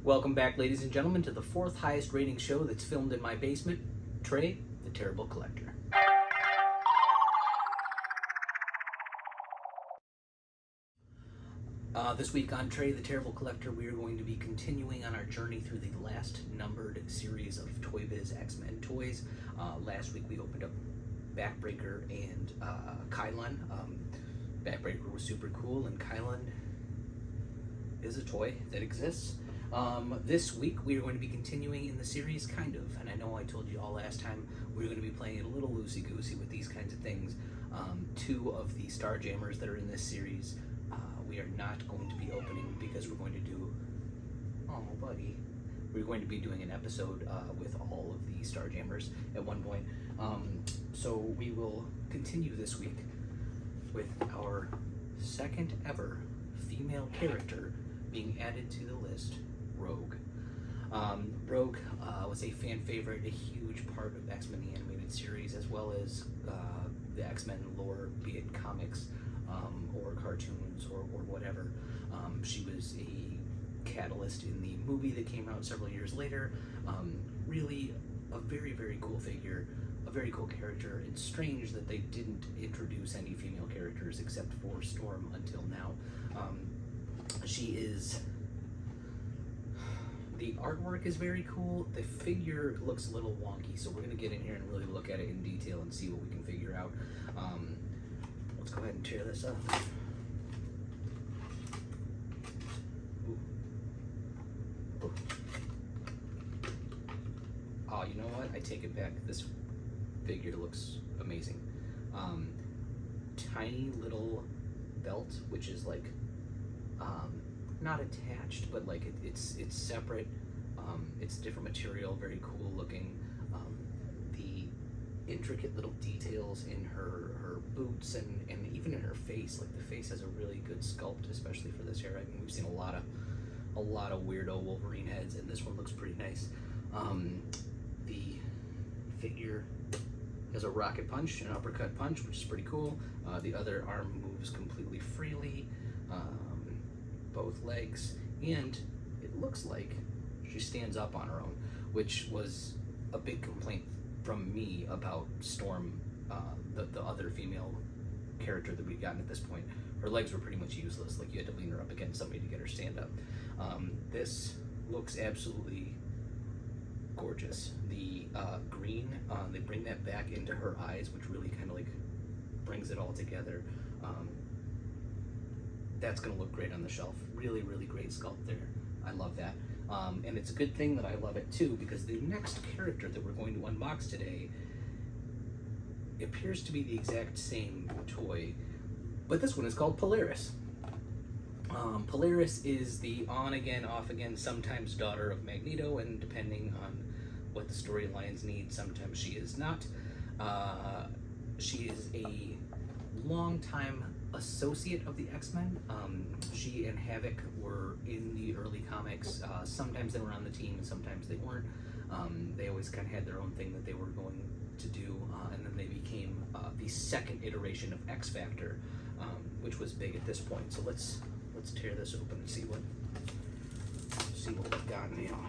Welcome back, ladies and gentlemen, to the fourth highest rating show that's filmed in my basement, Trey, the Terrible Collector. This week on Trey, the Terrible Collector, we are going to be continuing on our journey through the last numbered series of Toybiz X-Men toys. Last week we opened up Backbreaker and Kylon. Backbreaker was super cool, and Kylon is a toy that exists. This week we are going to be continuing in the series, kind of, and I know I told you all last time we were going to be playing it a little loosey-goosey with these kinds of things. Two of the Starjammers that are in this series we are not going to be opening because we're going to do, we're going to be doing an episode with all of the Starjammers at one point. So we will continue this week with our second ever female character being added to the list, Rogue. Rogue was a fan favorite, a huge part of X-Men the Animated Series, as well as the X-Men lore, be it comics or cartoons or whatever. She was a catalyst in the movie that came out several years later. Really a very, very cool figure, a very cool character. It's strange that they didn't introduce any female characters except for Storm until now. The artwork is very cool. The figure looks a little wonky, so we're going to get in here and really look at it in detail and see what we can figure out. Let's go ahead and tear this up. Ooh. Oh, you know what? I take it back. This figure looks amazing. Tiny little belt, which is like not attached, but like it's separate. It's different material, very cool looking. The intricate little details in her boots and even in her face, like the face has a really good sculpt, especially for this era. I mean, we've seen a lot of weirdo Wolverine heads, and this one looks pretty nice. The figure has a rocket punch, an uppercut punch, which is pretty cool. The other arm moves completely freely. Both legs, and it looks like she stands up on her own, which was a big complaint from me about Storm, the other female character that we've gotten at this point. Her legs were pretty much useless, like you had to lean her up against somebody to get her stand up. This looks absolutely gorgeous. The green, they bring that back into her eyes, which really kind of like brings it all together. That's going to look great on the shelf. Really, really great sculpt there. I love that. And it's a good thing that I love it too, because the next character that we're going to unbox today appears to be the exact same toy, but this one is called Polaris. Polaris is the on-again, off-again, sometimes daughter of Magneto, and depending on what the storylines need, sometimes she is not. She is a long-time associate of the X-Men. She and Havoc were in the early comics. Sometimes they were on the team and sometimes they weren't. They always kind of had their own thing that they were going to do, and then they became the second iteration of X-Factor, which was big at this point. So let's tear this open and see what we've got now.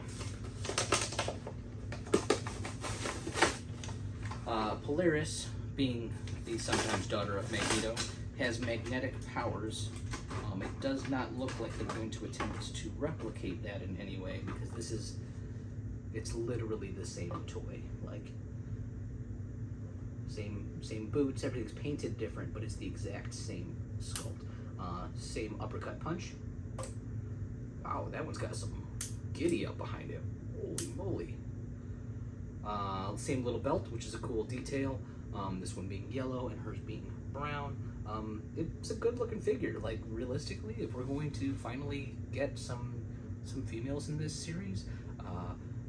Polaris, being the sometimes daughter of Magneto, has magnetic powers. It does not look like they're going to attempt to replicate that in any way, because it's literally the same toy. Like, same boots, everything's painted different, but it's the exact same sculpt. Same uppercut punch. Wow, that one's got some giddy up behind it. Holy moly. Same little belt, which is a cool detail. This one being yellow and hers being brown. It's a good looking figure. Like, realistically, if we're going to finally get some females in this series,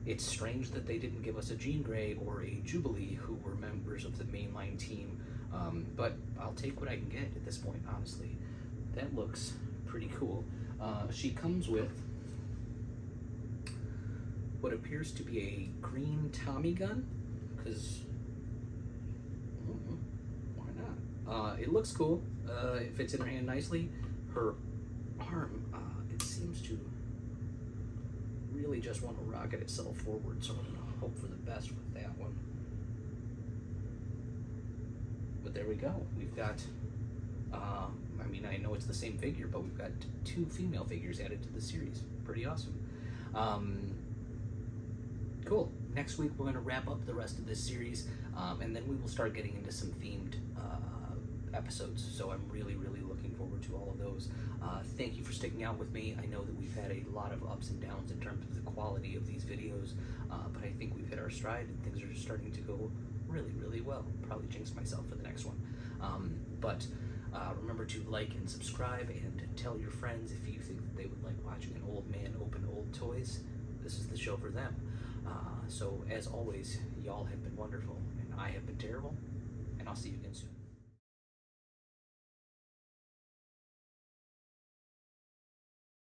it's strange that they didn't give us a Jean Grey or a Jubilee, who were members of the mainline team, but I'll take what I can get at this point, honestly. That looks pretty cool. She comes with what appears to be a green Tommy gun, because why not? It looks cool. It fits in her hand nicely. Her arm, it seems to really really just want to rocket itself forward, so I'm going to hope for the best with that one. But there we go. We've got, I mean, I know it's the same figure, but we've got 2 female figures added to the series. Pretty awesome. Cool. Next week we're going to wrap up the rest of this series, and then we will start getting into some themed episodes. So I'm really, really looking forward to all of those. Thank you for sticking out with me. I know that we've had a lot of ups and downs in terms of the quality of these videos, but I think we've hit our stride and things are starting to go really, really well. Probably jinx myself for the next one. But remember to like and subscribe and tell your friends if you think that they would like watching an old man open old toys. This is the show for them. So as always, y'all have been wonderful, and I have been terrible, and I'll see you again soon.